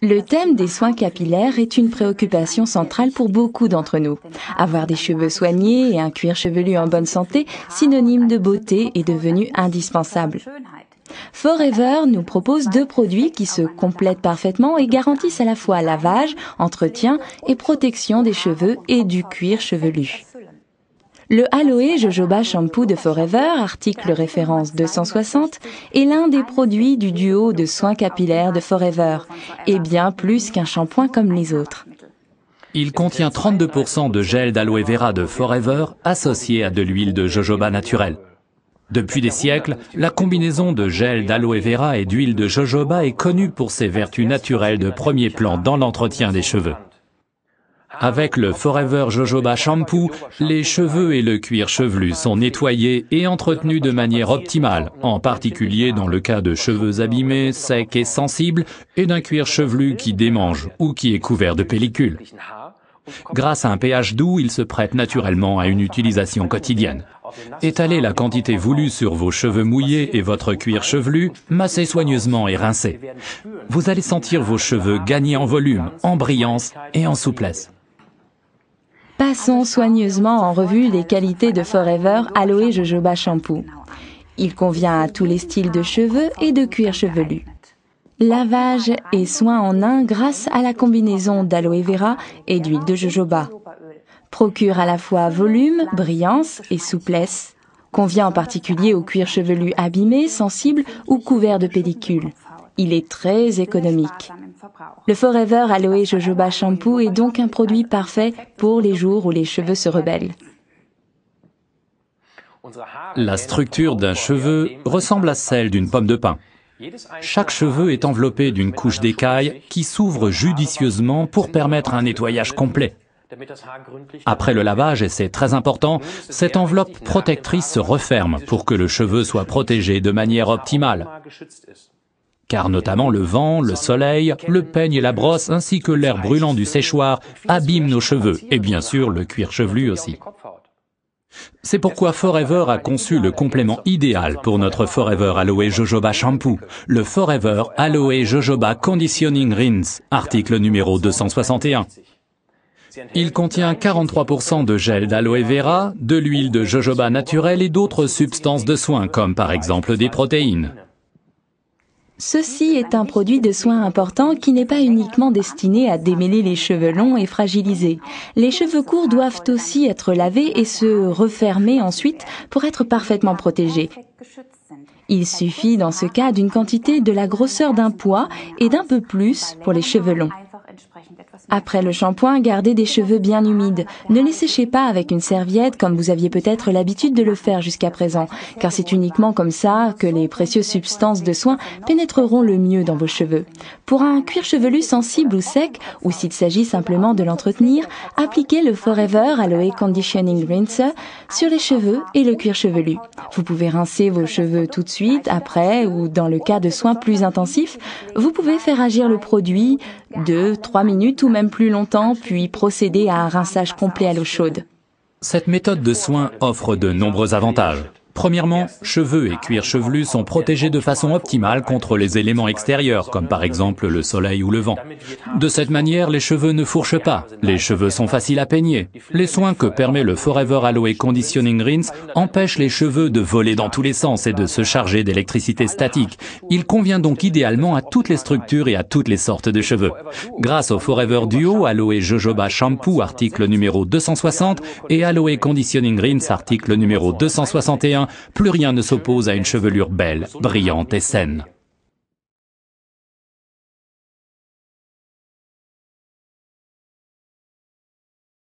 Le thème des soins capillaires est une préoccupation centrale pour beaucoup d'entre nous. Avoir des cheveux soignés et un cuir chevelu en bonne santé, synonyme de beauté, est devenu indispensable. Forever nous propose 2 produits qui se complètent parfaitement et garantissent à la fois lavage, entretien et protection des cheveux et du cuir chevelu. Le Aloe Jojoba Shampoo de Forever, article référence 260, est l'un des produits du duo de soins capillaires de Forever, et bien plus qu'un shampoing comme les autres. Il contient 32% de gel d'aloe vera de Forever associé à de l'huile de jojoba naturelle. Depuis des siècles, la combinaison de gel d'aloe vera et d'huile de jojoba est connue pour ses vertus naturelles de premier plan dans l'entretien des cheveux. Avec le Forever Jojoba Shampoo, les cheveux et le cuir chevelu sont nettoyés et entretenus de manière optimale, en particulier dans le cas de cheveux abîmés, secs et sensibles, et d'un cuir chevelu qui démange ou qui est couvert de pellicule. Grâce à un pH doux, il se prête naturellement à une utilisation quotidienne. Étalez la quantité voulue sur vos cheveux mouillés et votre cuir chevelu, massez soigneusement et rincez. Vous allez sentir vos cheveux gagner en volume, en brillance et en souplesse. Passons soigneusement en revue les qualités de Forever Aloe Jojoba Shampoo. Il convient à tous les styles de cheveux et de cuir chevelu. Lavage et soin en un grâce à la combinaison d'aloe vera et d'huile de jojoba. Procure à la fois volume, brillance et souplesse. Convient en particulier au cuir chevelu abîmé, sensible ou couvert de pellicule. Il est très économique. Le Forever Aloe Jojoba Shampoo est donc un produit parfait pour les jours où les cheveux se rebellent. La structure d'un cheveu ressemble à celle d'une pomme de pin. Chaque cheveu est enveloppé d'une couche d'écaille qui s'ouvre judicieusement pour permettre un nettoyage complet. Après le lavage, et c'est très important, cette enveloppe protectrice se referme pour que le cheveu soit protégé de manière optimale. Car notamment le vent, le soleil, le peigne et la brosse, ainsi que l'air brûlant du séchoir, abîment nos cheveux, et bien sûr le cuir chevelu aussi. C'est pourquoi Forever a conçu le complément idéal pour notre Forever Aloe Jojoba Shampoo, le Forever Aloe Jojoba Conditioning Rinse, article numéro 261. Il contient 43% de gel d'aloe vera, de l'huile de jojoba naturelle et d'autres substances de soins, comme par exemple des protéines. Ceci est un produit de soin important qui n'est pas uniquement destiné à démêler les cheveux longs et fragilisés. Les cheveux courts doivent aussi être lavés et se refermer ensuite pour être parfaitement protégés. Il suffit dans ce cas d'une quantité de la grosseur d'un pois et d'un peu plus pour les cheveux longs. Après le shampoing, gardez des cheveux bien humides. Ne les séchez pas avec une serviette comme vous aviez peut-être l'habitude de le faire jusqu'à présent, car c'est uniquement comme ça que les précieuses substances de soin pénétreront le mieux dans vos cheveux. Pour un cuir chevelu sensible ou sec, ou s'il s'agit simplement de l'entretenir, appliquez le Forever Aloe Conditioning Rinser sur les cheveux et le cuir chevelu. Vous pouvez rincer vos cheveux tout de suite, après, ou dans le cas de soins plus intensifs, vous pouvez faire agir le produit 2-3 minutes ou même plus longtemps, puis procéder à un rinçage complet à l'eau chaude. Cette méthode de soin offre de nombreux avantages. Premièrement, cheveux et cuir chevelu sont protégés de façon optimale contre les éléments extérieurs, comme par exemple le soleil ou le vent. De cette manière, les cheveux ne fourchent pas, les cheveux sont faciles à peigner. Les soins que permet le Forever Aloe Conditioning Rinse empêchent les cheveux de voler dans tous les sens et de se charger d'électricité statique. Il convient donc idéalement à toutes les structures et à toutes les sortes de cheveux. Grâce au Forever Duo Aloe Jojoba Shampoo, article numéro 260, et Aloe Conditioning Rinse, article numéro 261, plus rien ne s'oppose à une chevelure belle, brillante et saine.